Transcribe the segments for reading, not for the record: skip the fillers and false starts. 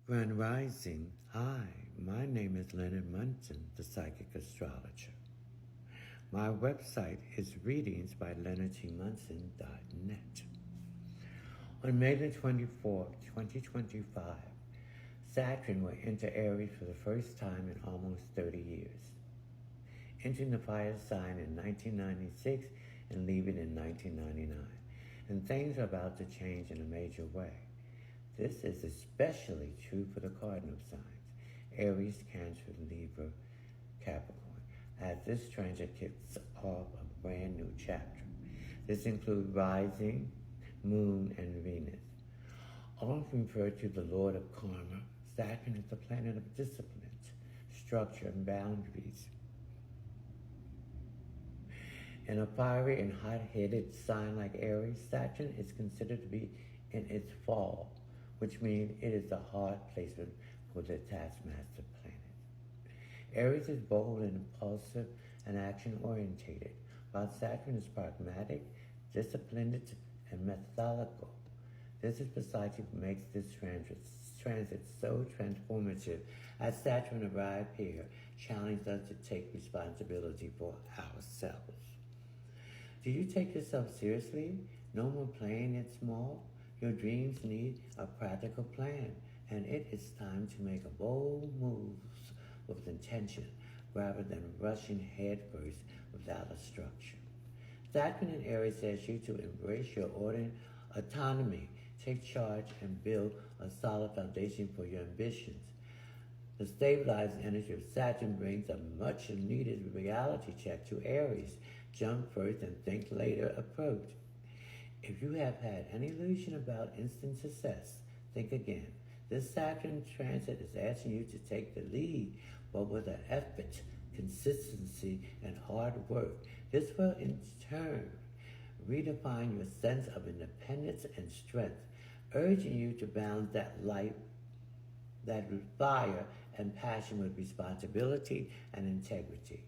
Grand Rising. Hi, my name is Leonard Munson, the Psychic Astrologer. My website is readingsbyleonardtmunson.net. On May the 24th, 2025, Saturn will enter Aries for the first time in almost 30 years, entering the fire sign in 1996 and leaving in 1999. And things are about to change in a major way. This is especially true for the cardinal signs, Aries, Cancer, Libra, Capricorn, as this transit kicks off a brand new chapter. This includes rising, moon, and Venus. Often referred to the Lord of Karma, Saturn is the planet of discipline, structure, and boundaries. In a fiery and hot-headed sign like Aries, Saturn is considered to be in its fall, which means it is a hard placement for the taskmaster planet. Aries is bold and impulsive and action-orientated, while Saturn is pragmatic, disciplined, and methodical. This is precisely what makes this transit so transformative. As Saturn arrived here, challenged us to take responsibility for ourselves. Do you take yourself seriously? No more playing it small? Your dreams need a practical plan, and it is time to make a bold moves with intention rather than rushing headfirst without a structure. Saturn in Aries says you to embrace your autonomy, take charge, and build a solid foundation for your ambitions. The stabilizing energy of Saturn brings a much-needed reality check to Aries. Jump first and think later approach. If you have had any illusion about instant success, think again. This Saturn transit is asking you to take the lead, but with an effort, consistency, and hard work. This will in turn redefine your sense of independence and strength, urging you to balance that fire and passion with responsibility and integrity.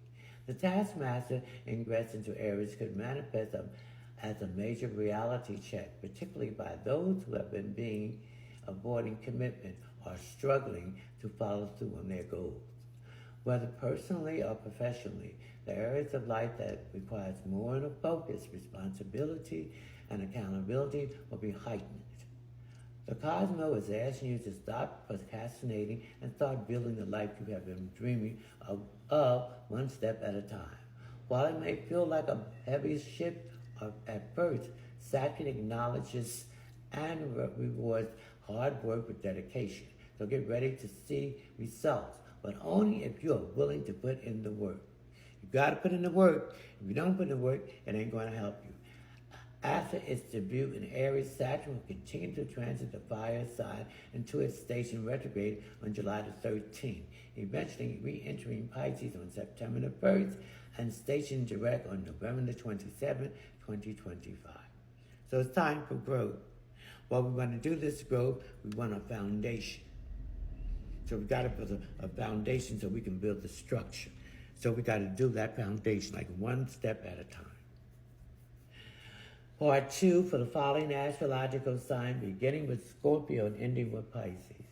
The taskmaster ingress into Aries could manifest as a major reality check, particularly by those who have been avoiding commitment or struggling to follow through on their goals. Whether personally or professionally, the areas of life that requires more of a focus, responsibility, and accountability will be heightened. The cosmos is asking you to stop procrastinating and start building the life you have been dreaming of one step at a time. While it may feel like a heavy shift at first, Saturn acknowledges and rewards hard work with dedication. So get ready to see results, but only if you are willing to put in the work. You got to put in the work. If you don't put in the work, it ain't going to help you. After its debut in Aries, Saturn will continue to transit the fire sign into its station retrograde on July the 13th, eventually re-entering Pisces on September the 1st and station direct on November the 27th, 2025. So it's time for growth. What we want to do this growth, we want a foundation. So we got to build a foundation so we can build the structure. So we got to do that foundation like one step at a time. Part 2 for the following astrological sign, beginning with Scorpio and ending with Pisces.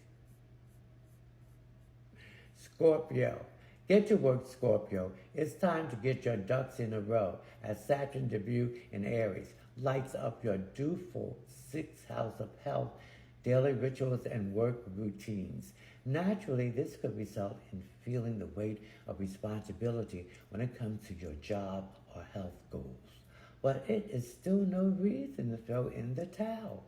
Scorpio. Get to work, Scorpio. It's time to get your ducks in a row as Saturn debut in Aries lights up your dutiful 6th house of health, daily rituals, and work routines. Naturally, this could result in feeling the weight of responsibility when it comes to your job or health goals. But it is still no reason to throw in the towel.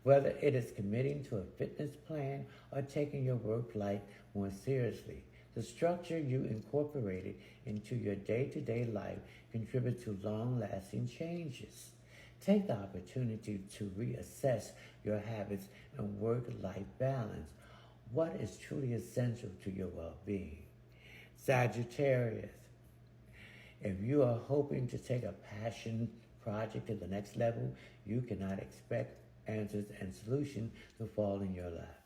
Whether it is committing to a fitness plan or taking your work life more seriously, the structure you incorporated into your day-to-day life contributes to long-lasting changes. Take the opportunity to reassess your habits and work-life balance. What is truly essential to your well-being? Sagittarius. If you are hoping to take a passion project to the next level, you cannot expect answers and solutions to fall in your lap.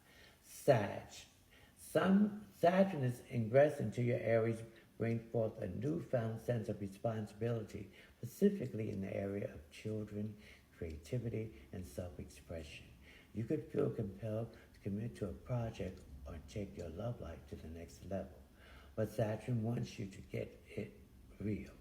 Saturn is ingress into your Aries bring forth a newfound sense of responsibility, specifically in the area of children, creativity, and self-expression. You could feel compelled to commit to a project or take your love life to the next level. But Saturn wants you to get it real.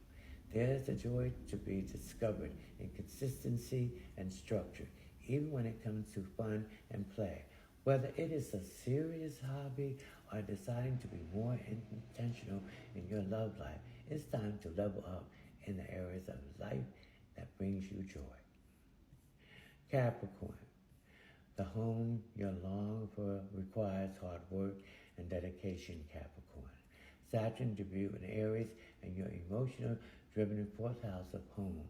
There's a joy to be discovered in consistency and structure, even when it comes to fun and play. Whether it is a serious hobby or deciding to be more intentional in your love life, it's time to level up in the areas of life that brings you joy. Capricorn. The home you long for requires hard work and dedication, Capricorn. Saturn debut in Aries and your emotional driven fourth house of home,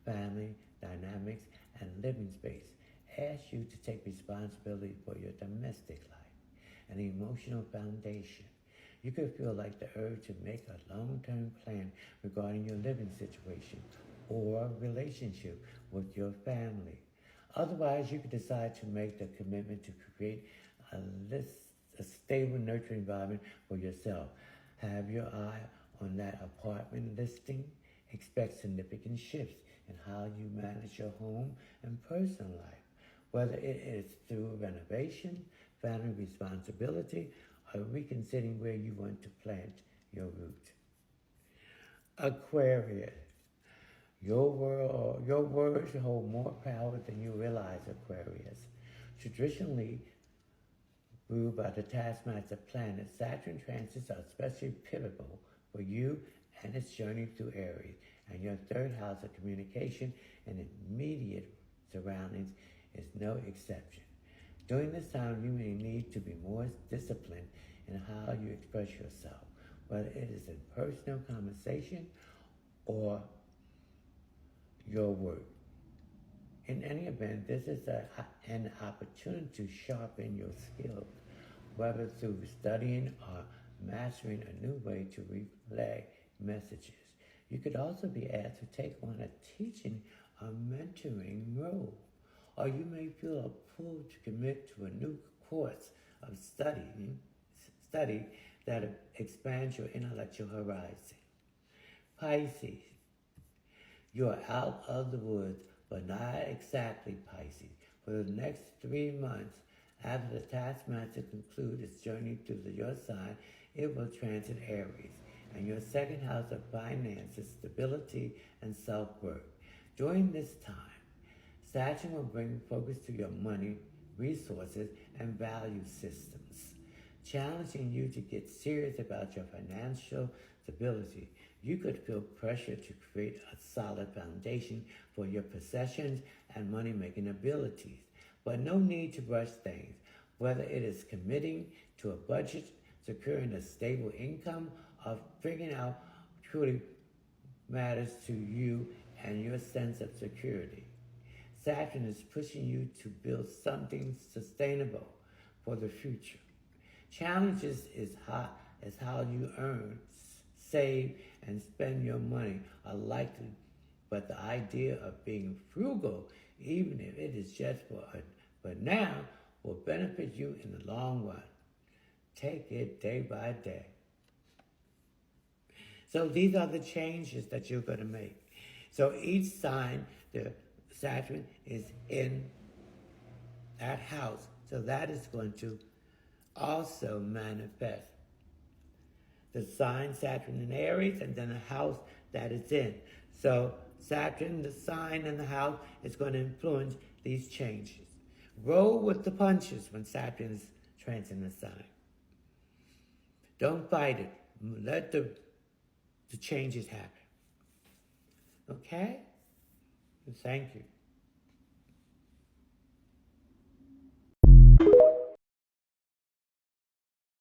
family, dynamics, and living space asks you to take responsibility for your domestic life and emotional foundation. You could feel like the urge to make a long-term plan regarding your living situation or relationship with your family. Otherwise, you could decide to make the commitment to create a stable, nurturing environment for yourself. Have your eye on that apartment listing. Expect significant shifts in how you manage your home and personal life, whether it is through renovation, family responsibility, or reconsidering where you want to plant your root. Aquarius. Your words hold more power than you realize, Aquarius. Traditionally, ruled by the taskmaster planet, Saturn transits are especially pivotal for you and its journey through Aries, and your third house of communication and immediate surroundings is no exception. During this time, you may need to be more disciplined in how you express yourself, whether it is in personal conversation or your work. In any event, this is an opportunity to sharpen your skills, whether through studying or mastering a new way to relay messages. You could also be asked to take on a teaching or mentoring role, or you may feel a pull to commit to a new course of study that expands your intellectual horizon. Pisces. You are out of the woods, but not exactly, Pisces. For the next 3 months, after the taskmaster concludes its journey through your sign, it will transit Aries and your second house of finances, stability, and self-worth. During this time, Saturn will bring focus to your money, resources, and value systems, challenging you to get serious about your financial stability. You could feel pressure to create a solid foundation for your possessions and money-making abilities, but no need to rush things. Whether it is committing to a budget, securing a stable income, or figuring out truly matters to you and your sense of security. Saturn is pushing you to build something sustainable for the future. Challenges is how you earn, save, and spend your money are likely, but the idea of being frugal, even if it is just for now, will benefit you in the long run. Take it day by day. So these are the changes that you're going to make. So each sign, the Saturn is in that house. So that is going to also manifest the sign Saturn in Aries and then the house that it's in. So Saturn, the sign and the house, is going to influence these changes. Roll with the punches when Saturn is transiting the sign. Don't fight it. Let the changes happen. Okay? Thank you.